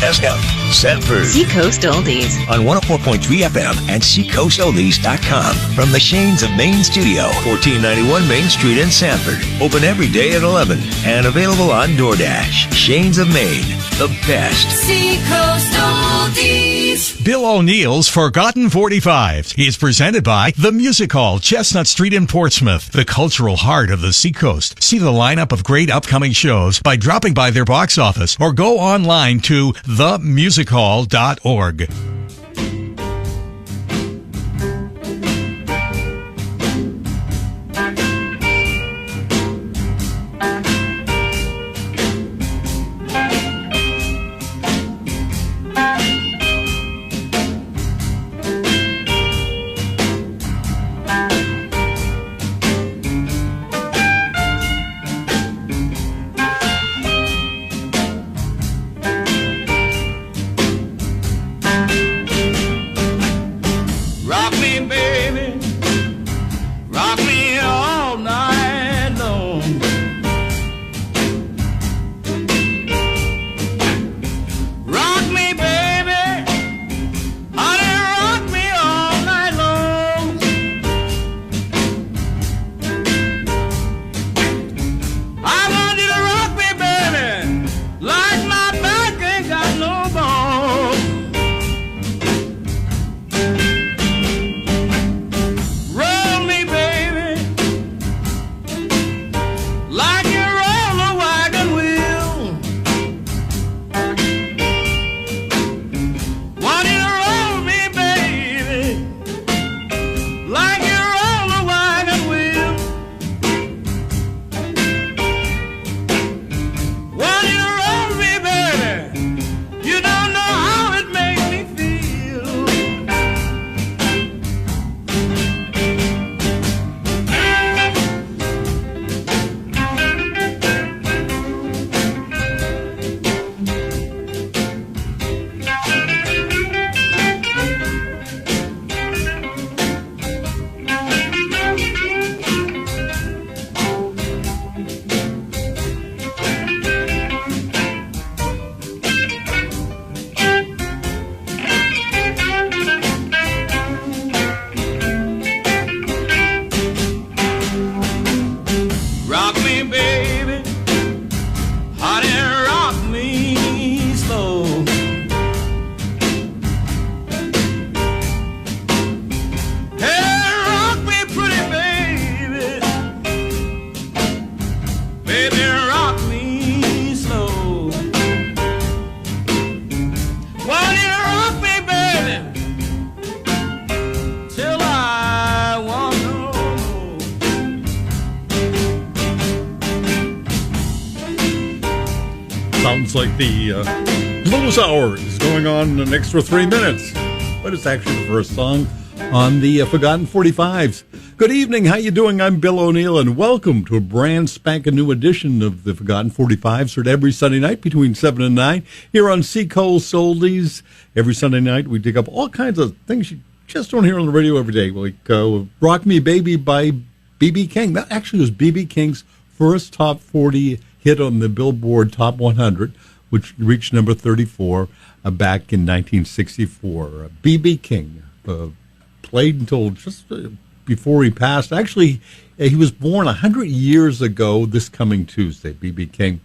Chestnut, Sanford. Seacoast Oldies. On 104.3 FM and seacoastoldies.com. From the Shanes of Main Studio, 1491 Main Street in Sanford. Open every day at 11 and available on DoorDash. Shanes of Maine, the best. Seacoast Oldies. Bill O'Neill's Forgotten 45's is presented by The Music Hall, Chestnut Street in Portsmouth, the cultural heart of the Seacoast. See the lineup of great upcoming shows by dropping by their box office or go online to themusichall.org. Like the Blues Hour is going on an extra 3 minutes, but it's actually the first song on the Forgotten 45's. Good evening, how you doing? I'm Bill O'Neill, and welcome to a brand spanking new edition of the Forgotten 45's, heard every Sunday night between 7 and 9 here on Seacoast Oldies. Every Sunday night we dig up all kinds of things you just don't hear on the radio every day, like Rock Me Baby by B.B. King. That actually was B.B. King's first top 40 hit on the Billboard Top 100, which reached number 34 back in 1964. B.B. King played until just before he passed. Actually, he was born 100 years ago this coming Tuesday, B.B. King.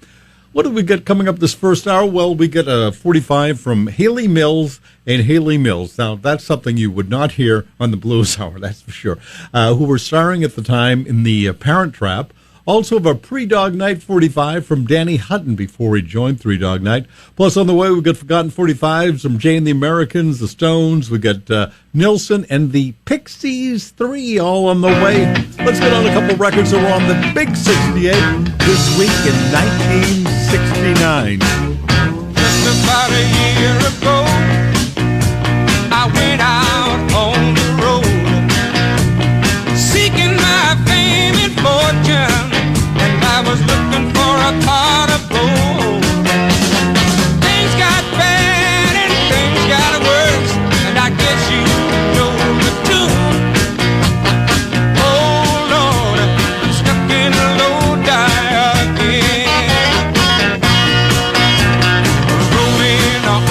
What do we get coming up this first hour? Well, we get a 45 from Haley Mills and Haley Mills. Now, that's something you would not hear on the Blues Hour, that's for sure, who were starring at the time in the Parent Trap. Also have a pre-Dog Night 45 from Danny Hutton before he joined Three Dog Night. Plus on the way, we've got Forgotten 45s from Jane the Americans, the Stones. We got Nilsson and the Pixies 3 all on the way. Let's get on a couple records that were on the Big 68 this week in 1969. Just about a year ago, I went out on the road, seeking my fame and fortune. I was looking for a pot of gold. Things got bad and things got worse, and I guess you know the tune. Oh Lord, I'm stuck in a low die again. Rolling on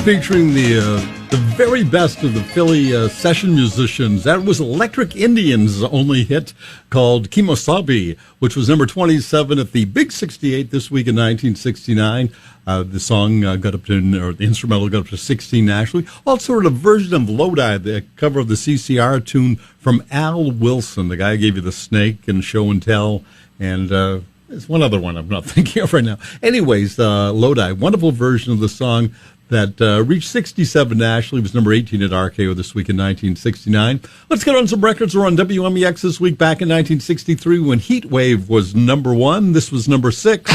featuring the very best of the Philly session musicians. That was Electric Indians' only hit called Kimosabi, which was number 27 at the Big 68 this week in 1969. The song got up to, or the instrumental got up to 16 nationally. Also a version of Lodi, the cover of the CCR tune from Al Wilson, the guy who gave you the Snake and Show and Tell, and there's one other one I'm not thinking of right now. Anyways, Lodi, wonderful version of the song that reached 67 nationally. It was number 18 at RKO this week in 1969. Let's get on some records. We're on WMEX this week back in 1963 when Heat Wave was number 1. This was number 6.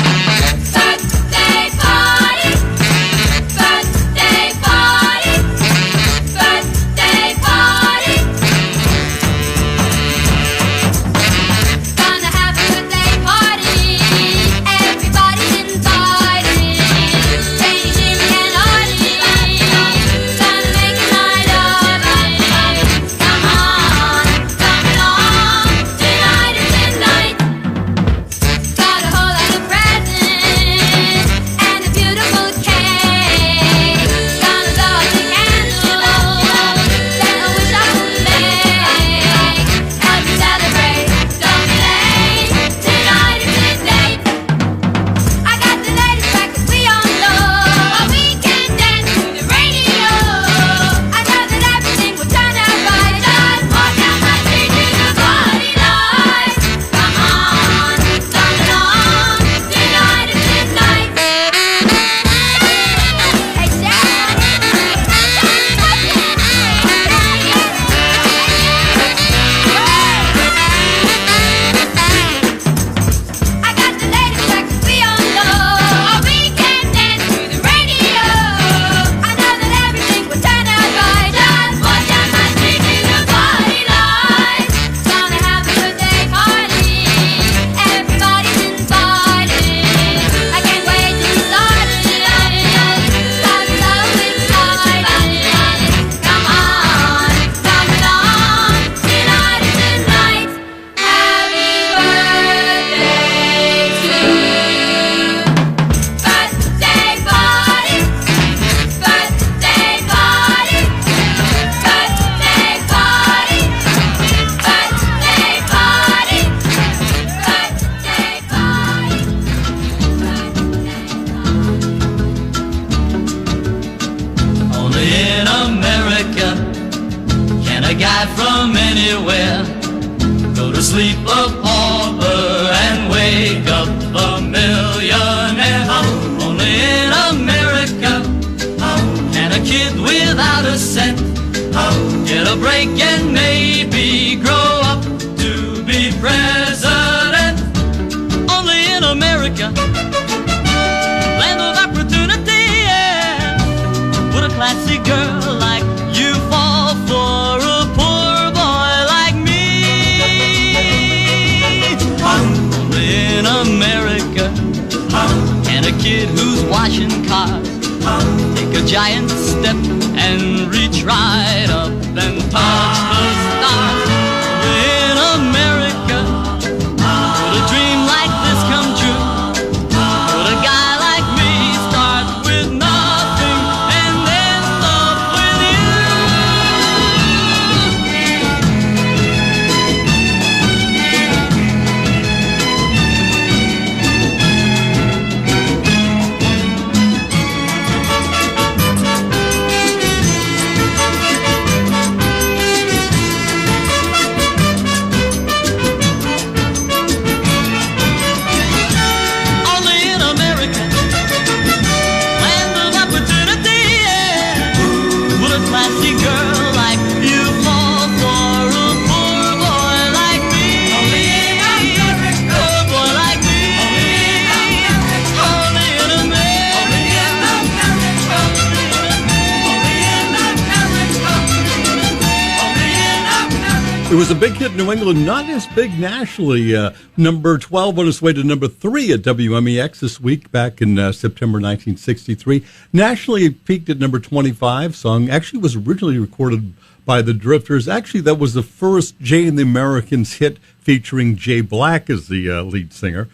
It was a big hit in New England, not as big nationally. Number 12 on its way to number 3 at WMEX this week, back in September 1963. Nationally, it peaked at number 25. Song actually was originally recorded by the Drifters. Actually, that was the first Jay and the Americans hit featuring Jay Black as the lead singer.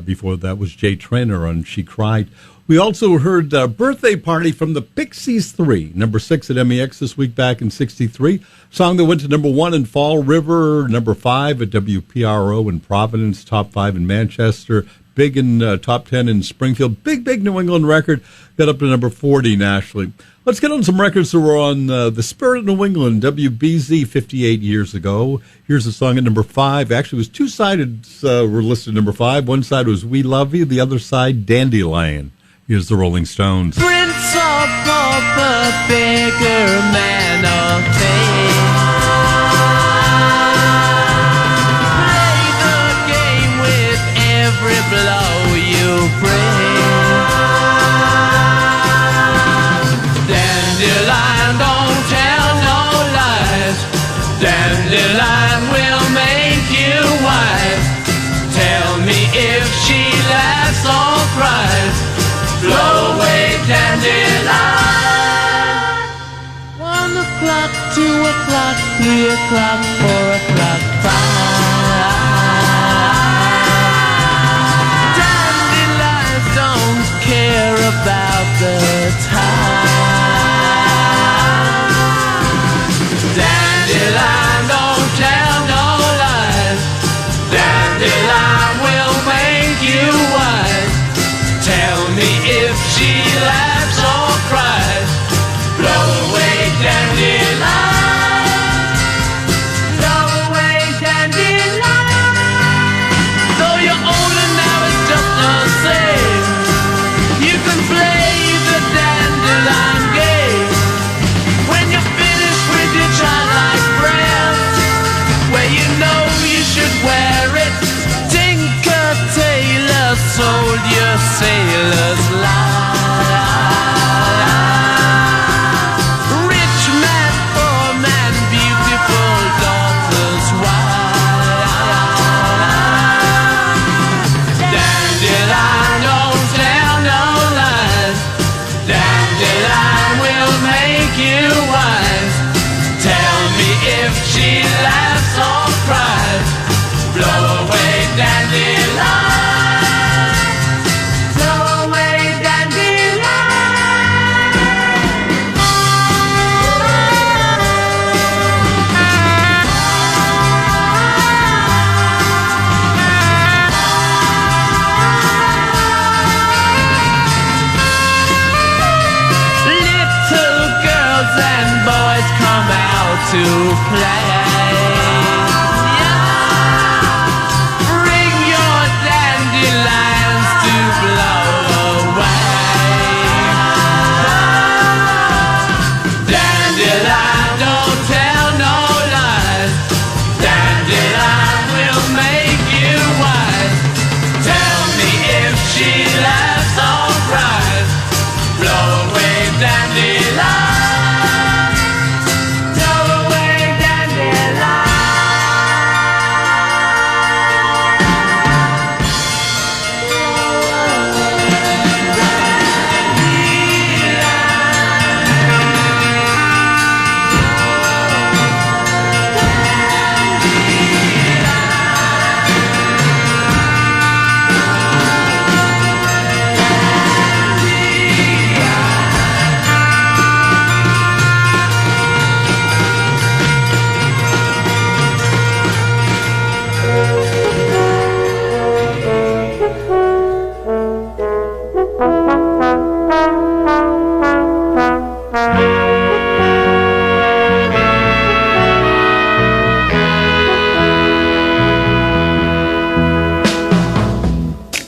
Before that was Jay Traynor on She Cried. We also heard Birthday Party from the Pixies 3, number 6 at MEX this week back in 63. Song that went to number 1 in Fall River, number 5 at WPRO in Providence, top 5 in Manchester, big in top 10 in Springfield. Big New England record, got up to number 40 nationally. Let's get on some records that were on the Spirit of New England, WBZ, 58 years ago. Here's a song at number 5. Actually, it was two sides were listed at number 5. One side was We Love You, the other side, Dandelion. Here's the Rolling Stones. Prince or pauper, beggar, man or thing. Play the game with every blow you bring. Dandelion, don't tell no lies. Dandelion will make you wise. Tell me if she laughs or cries. Blow away, dandelion. 1 o'clock, 2 o'clock, 3 o'clock, 4 o'clock, 5. Dandelions don't care about the time. Dandelion don't tell no lies. Dandelion will make you wise. Tell me if she laughs or cries. Blow away, dandelion. Blow away, dandelion. Though you're older now, it's just the same. You can play the dandelion game. When you're finished with your childlike breath, where you know you should wear it. Tinker Tailor sold your sailor's life. Rich man, poor man, beautiful daughter's wife. Dandelion don't tell no lies. Dandelion will make you wise. Tell me if she laughs or cries. Blow away, dandelion. To play. Bring your dandelions to blow away. Dandelion don't tell no lies. Dandelion will make you wise. Tell me if she laughs or cries. Blow away, dandelion.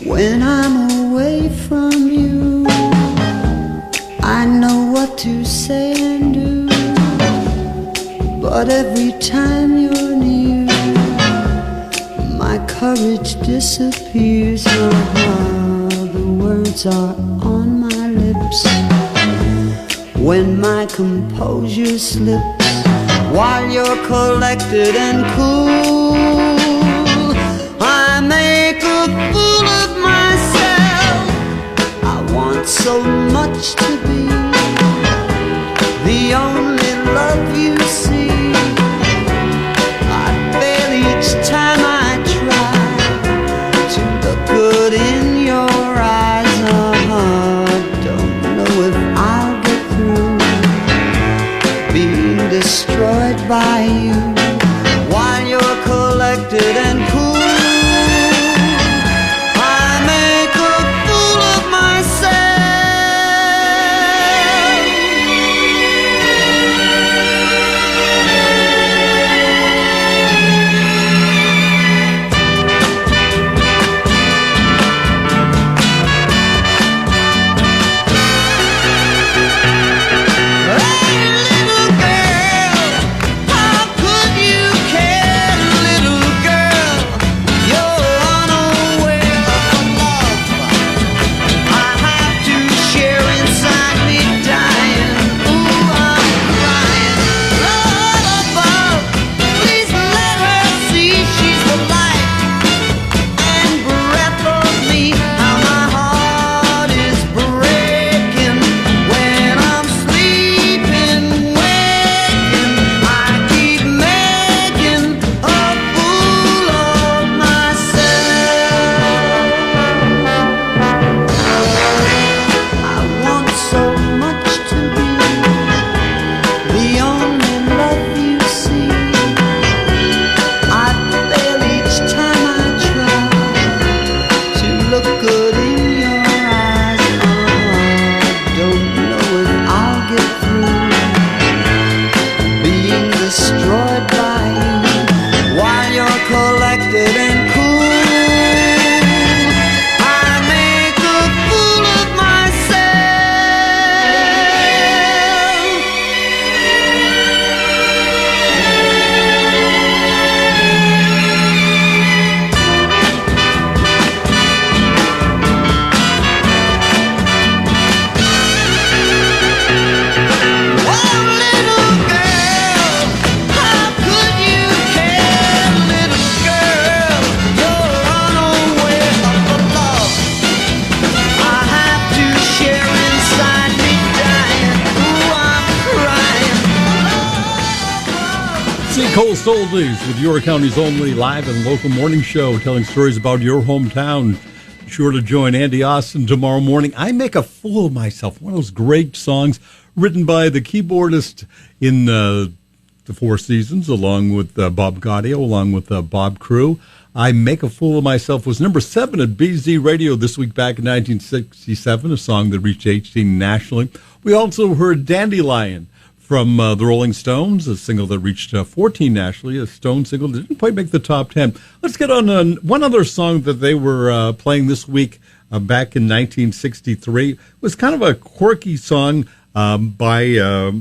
When I'm away from you, I know what to say and do. But every time you're near, my courage disappears. The words are on my lips. When my composure slips, while you're collected and cool, I make a fool of myself. I want so much to be the only love you see. I fail each time I try to look good in your eyes. Coast Oldies with your county's only live and local morning show telling stories about your hometown. Be sure to join Andy Austin tomorrow morning. I Make a Fool of Myself, one of those great songs written by the keyboardist in the Four Seasons, along with Bob Gaudio, along with Bob Crew. I Make a Fool of Myself was number 7 at BZ Radio this week back in 1967, a song that reached 18 nationally. We also heard Dandelion from the Rolling Stones, a single that reached 14 nationally, a Stone single that didn't quite make the top 10. Let's get on one other song that they were playing this week back in 1963. It was kind of a quirky song by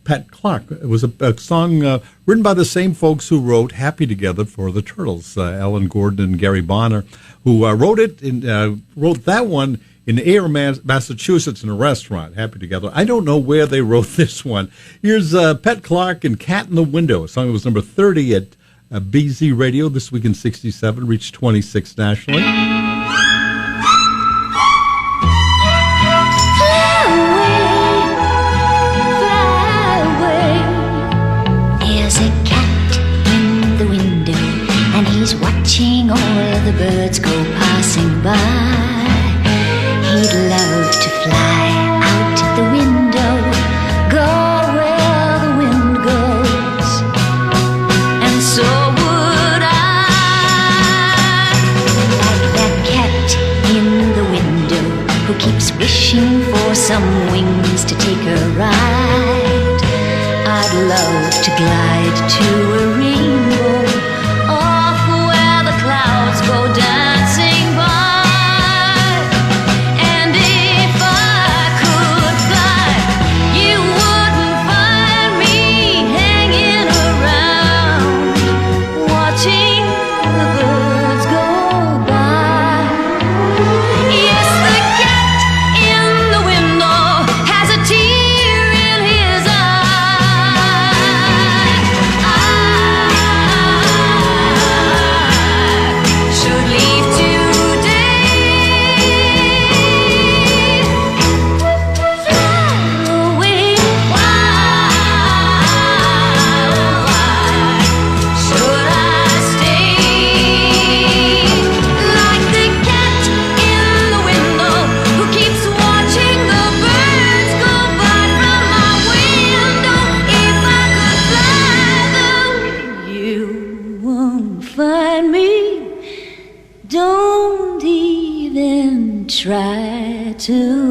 Pat Clark. It was a song written by the same folks who wrote Happy Together for the Turtles, Alan Gordon and Gary Bonner, who wrote that one in Ayer, Massachusetts, in a restaurant, Happy Together. I don't know where they wrote this one. Here's Pat Clark and Cat in the Window, a song that was number 30 at BZ Radio this week in 67, reached 26 nationally. Watching all the birds go passing by. He'd love to fly out the window, go where the wind goes, and so would I. Like that cat in the window who keeps wishing for some wings to take a ride. I'd love to glide to a rainbow go dancing by, and if I could fly, you wouldn't find me hanging around, watching the birds go by. Yes, the cat in the window has a tear in his eye. Should leave today. Fly away. Why should I stay? Like the cat in the window who keeps watching the birds go by from my window. If I could fly, though, you won't find me. Don't even try to.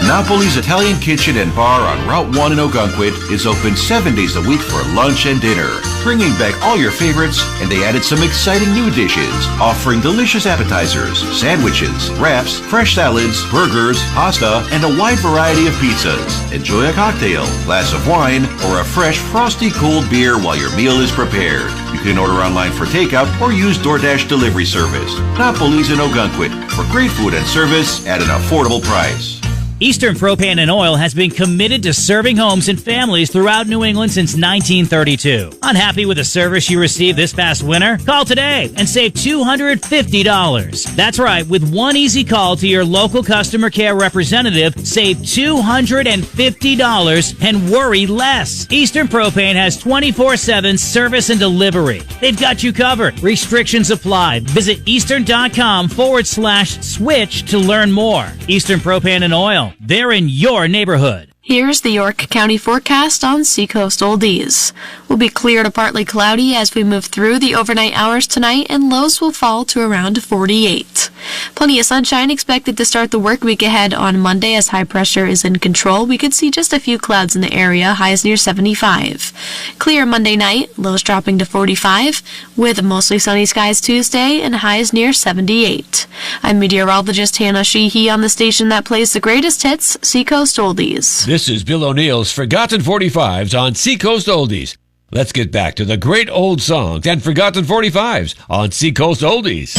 Napoli's Italian Kitchen and Bar on Route 1 in Ogunquit is open 7 days a week for lunch and dinner, bringing back all your favorites, and they added some exciting new dishes, offering delicious appetizers, sandwiches, wraps, fresh salads, burgers, pasta, and a wide variety of pizzas. Enjoy a cocktail, glass of wine, or a fresh frosty cold beer while your meal is prepared. You can order online for takeout or use DoorDash delivery service. Napoli's in Ogunquit for great food and service at an affordable price. Eastern Propane and Oil has been committed to serving homes and families throughout New England since 1932. Unhappy with the service you received this past winter? Call today and save $250. That's right, with one easy call to your local customer care representative, save $250 and worry less. Eastern Propane has 24/7 service and delivery. They've got you covered. Restrictions apply. Visit eastern.com/switch to learn more. Eastern Propane and Oil. They're in your neighborhood. Here's the York County forecast on Seacoast Oldies. Will be clear to partly cloudy as we move through the overnight hours tonight, and lows will fall to around 48. Plenty of sunshine expected to start the work week ahead on Monday as high pressure is in control. We could see just a few clouds in the area, highs near 75. Clear Monday night, lows dropping to 45, with mostly sunny skies Tuesday and highs near 78. I'm meteorologist Hannah Sheehy on the station that plays the greatest hits, Seacoast Oldies. This is Bill O'Neill's Forgotten 45's on Seacoast Oldies. Let's get back to the great old songs and Forgotten 45's on Seacoast Oldies.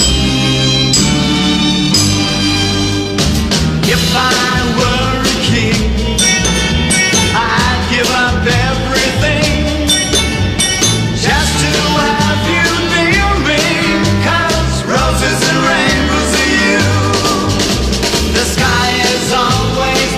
If I were a king, I'd give up everything just to have you near me, 'cause roses and rainbows are you. The sky is always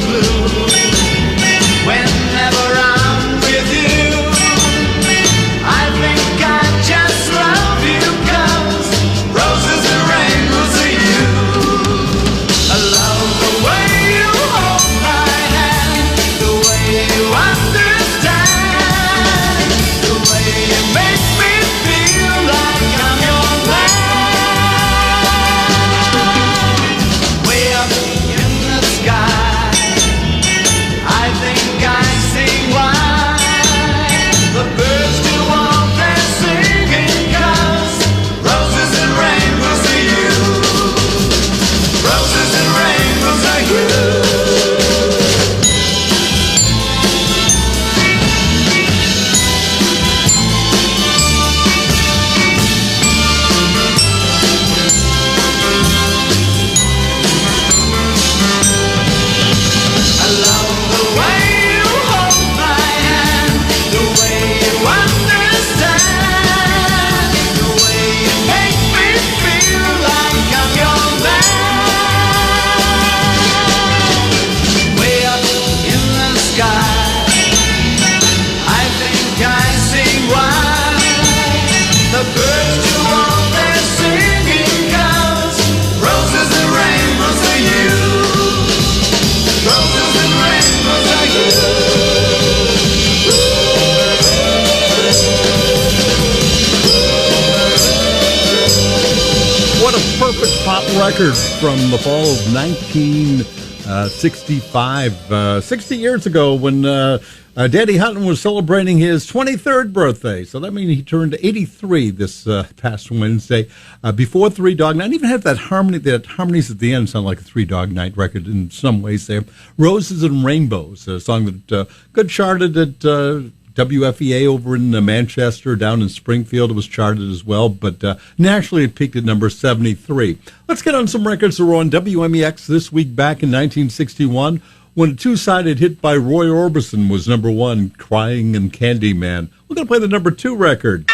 What a perfect pop record from the fall of 1965. 60 years ago when Danny Hutton was celebrating his 23rd birthday. So that means he turned 83 this past Wednesday. Before Three Dog Night, even had that harmony, that harmonies at the end sound like a Three Dog Night record in some ways there. Roses and Rainbows, a song that got charted at WFEA over in Manchester, down in Springfield. It was charted as well, but nationally it peaked at number 73. Let's get on some records that were on WMEX this week back in 1961 when a two-sided hit by Roy Orbison was number one, Crying and Candyman. We're going to play the number 2 record.